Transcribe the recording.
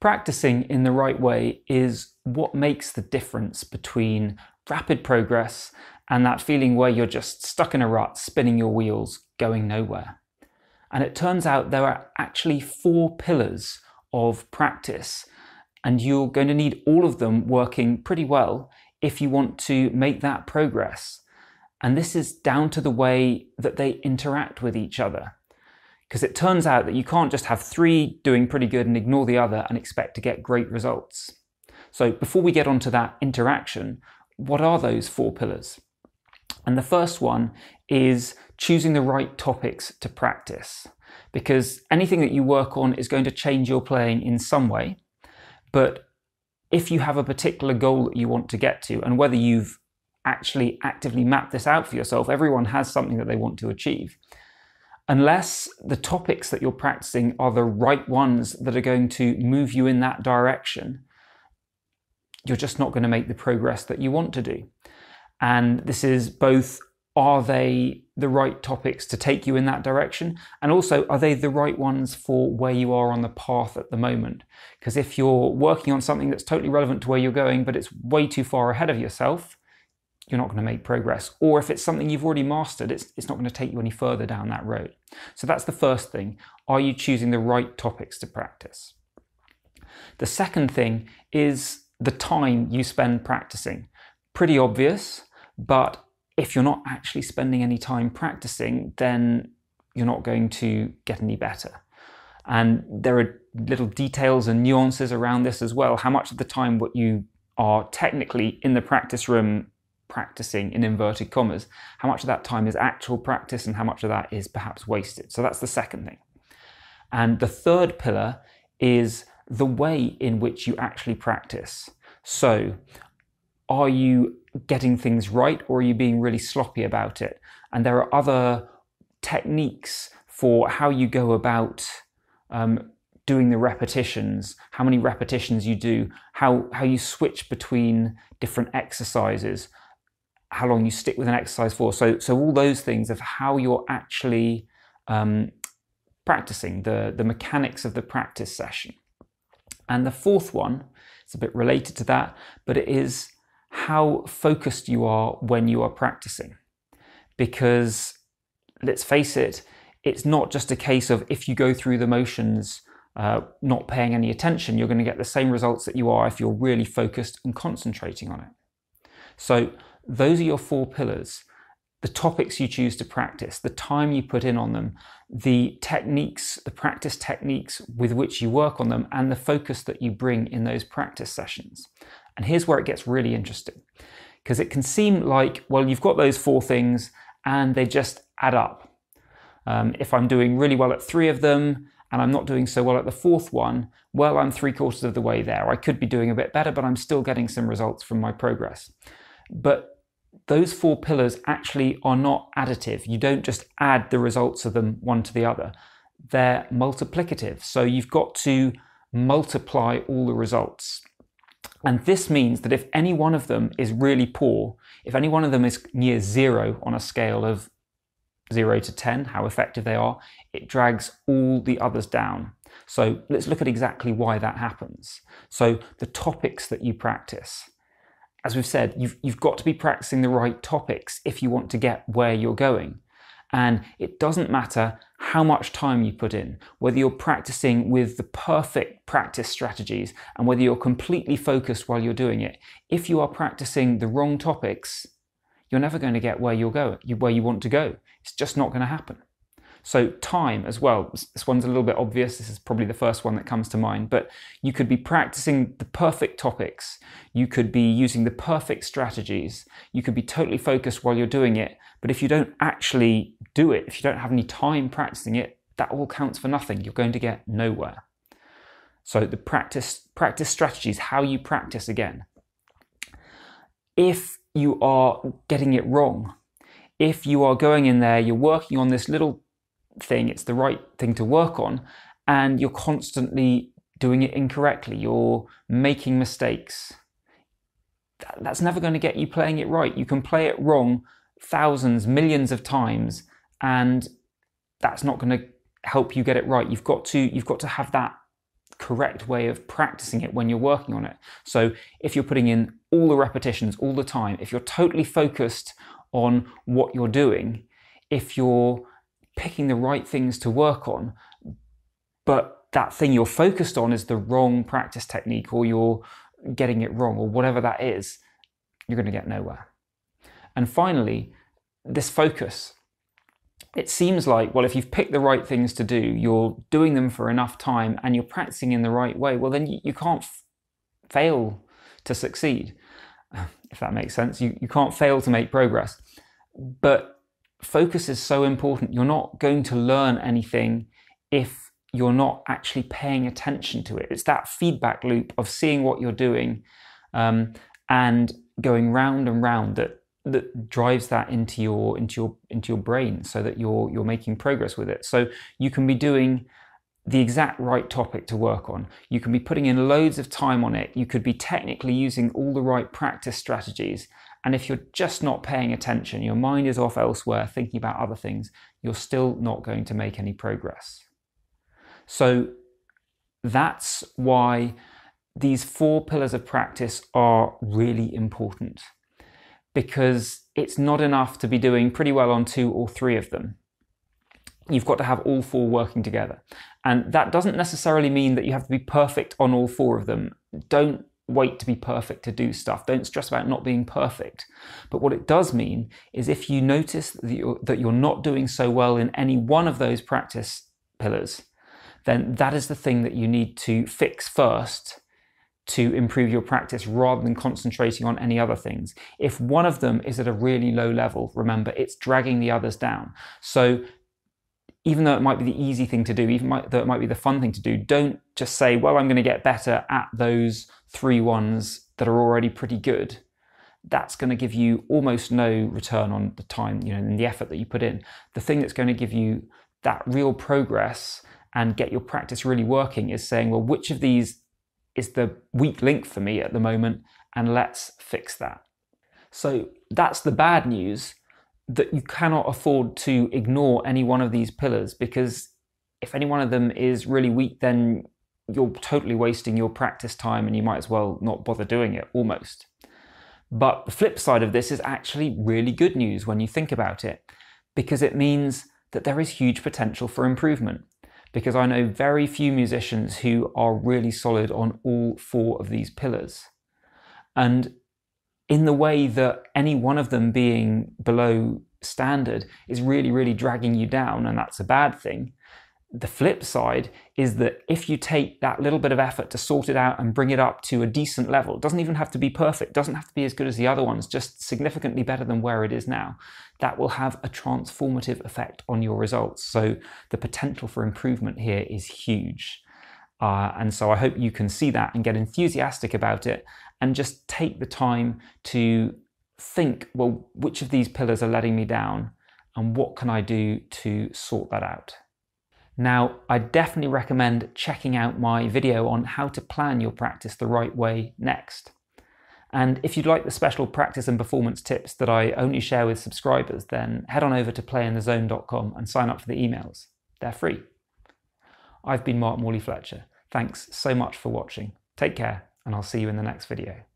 Practicing in the right way is what makes the difference between rapid progress and that feeling where you're just stuck in a rut, spinning your wheels, going nowhere. And it turns out there are actually 4 pillars of practice, and you're going to need all of them working pretty well if you want to make that progress. And this is down to the way that they interact with each other. Because it turns out that you can't just have 3 doing pretty good and ignore the other and expect to get great results. So before we get onto that interaction, what are those 4 pillars? And the first one is choosing the right topics to practice. Because anything that you work on is going to change your playing in some way. But if you have a particular goal that you want to get to, and whether you've actually actively mapped this out for yourself, everyone has something that they want to achieve. Unless the topics that you're practicing are the right ones that are going to move you in that direction, you're just not going to make the progress that you want to do. And this is both, are they the right topics to take you in that direction? And also, are they the right ones for where you are on the path at the moment? Because if you're working on something that's totally relevant to where you're going, but it's way too far ahead of yourself, you're not going to make progress. Or if it's something you've already mastered, it's not going to take you any further down that road. So that's the first thing. Are you choosing the right topics to practice? The second thing is the time you spend practicing. Pretty obvious, but if you're not actually spending any time practicing, then you're not going to get any better. And there are little details and nuances around this as well. How much of the time what you are technically in the practice room practicing, in inverted commas, how much of that time is actual practice and how much of that is perhaps wasted. So that's the second thing. And the third pillar is the way in which you actually practice. So are you getting things right, or are you being really sloppy about it? And there are other techniques for how you go about doing the repetitions, how many repetitions you do, how you switch between different exercises, how long you stick with an exercise for. So all those things of how you're actually practicing, the mechanics of the practice session. And the fourth one, it's a bit related to that, but it is how focused you are when you are practicing. Because let's face it, it's not just a case of if you go through the motions not paying any attention, you're going to get the same results that you are if you're really focused and concentrating on it. So those are your 4 pillars. The topics you choose to practice, the time you put in on them, the techniques, the practice techniques with which you work on them, and the focus that you bring in those practice sessions. And here's where it gets really interesting, because it can seem like, well, you've got those 4 things and they just add up. If I'm doing really well at 3 of them and I'm not doing so well at the 4th one, well, I'm 3/4 of the way there. I could be doing a bit better, but I'm still getting some results from my progress. But those 4 pillars actually are not additive. You don't just add the results of them one to the other. They're multiplicative. So you've got to multiply all the results. And this means that if any one of them is really poor, if any one of them is near 0 on a scale of 0 to 10, how effective they are, it drags all the others down. So let's look at exactly why that happens. So the topics that you practice. As we've said, you've got to be practicing the right topics if you want to get where you're going. And it doesn't matter how much time you put in, whether you're practicing with the perfect practice strategies and whether you're completely focused while you're doing it. If you are practicing the wrong topics, you're never going to get where you're going, where you want to go. It's just not going to happen. So time as well, this one's a little bit obvious, this is probably the first one that comes to mind, but you could be practicing the perfect topics, you could be using the perfect strategies, you could be totally focused while you're doing it, but if you don't actually do it, if you don't have any time practicing it, that all counts for nothing, you're going to get nowhere. So the practice strategies, how you practice again. If you are getting it wrong, if you are going in there, you're working on this little thing, it's the right thing to work on, and you're constantly doing it incorrectly, you're making mistakes, that's never going to get you playing it right. You can play it wrong thousands, millions of times, and that's not going to help you get it right. You've got to have that correct way of practicing it when you're working on it. So if you're putting in all the repetitions all the time, if you're totally focused on what you're doing, if you're picking the right things to work on, but that thing you're focused on is the wrong practice technique, or you're getting it wrong, or whatever that is, you're going to get nowhere. And finally, this focus. It seems like, well, if you've picked the right things to do, you're doing them for enough time, and you're practicing in the right way, well, then you can't fail to succeed, if that makes sense. You can't fail to make progress. But focus is so important. You're not going to learn anything if you're not actually paying attention to it. It's that feedback loop of seeing what you're doing and going round and round that drives that into your brain, so that you're making progress with it. So you can be doing the exact right topic to work on. You can be putting in loads of time on it. You could be technically using all the right practice strategies. And if you're just not paying attention, your mind is off elsewhere thinking about other things, you're still not going to make any progress. So that's why these 4 pillars of practice are really important, because it's not enough to be doing pretty well on 2 or 3 of them. You've got to have all 4 working together. And that doesn't necessarily mean that you have to be perfect on all 4 of them. Don't wait to be perfect to do stuff. Don't stress about not being perfect. But what it does mean is, if you notice that you're not doing so well in any one of those practice pillars, then that is the thing that you need to fix first to improve your practice, rather than concentrating on any other things. If one of them is at a really low level, remember, it's dragging the others down. So even though it might be the easy thing to do, though it might be the fun thing to do, don't just say, well, I'm going to get better at those 3 ones that are already pretty good. That's going to give you almost no return on the time, and the effort that you put in. The thing that's going to give you that real progress and get your practice really working is saying, well, which of these is the weak link for me at the moment, and let's fix that. So that's the bad news, that you cannot afford to ignore any one of these pillars, because if any one of them is really weak, then you're totally wasting your practice time, and you might as well not bother doing it, almost. But the flip side of this is actually really good news when you think about it, because it means that there is huge potential for improvement. Because I know very few musicians who are really solid on all 4 of these pillars. And in the way that any one of them being below standard is really, really dragging you down, and that's a bad thing, the flip side is that if you take that little bit of effort to sort it out and bring it up to a decent level, it doesn't even have to be perfect, doesn't have to be as good as the other ones, just significantly better than where it is now, that will have a transformative effect on your results. So the potential for improvement here is huge. And so I hope you can see that and get enthusiastic about it, and just take the time to think, well, which of these pillars are letting me down, and what can I do to sort that out? Now, I definitely recommend checking out my video on how to plan your practice the right way next. And if you'd like the special practice and performance tips that I only share with subscribers, then head on over to playinthezone.com and sign up for the emails. They're free. I've been Morley-Fletcher. Thanks so much for watching. Take care, and I'll see you in the next video.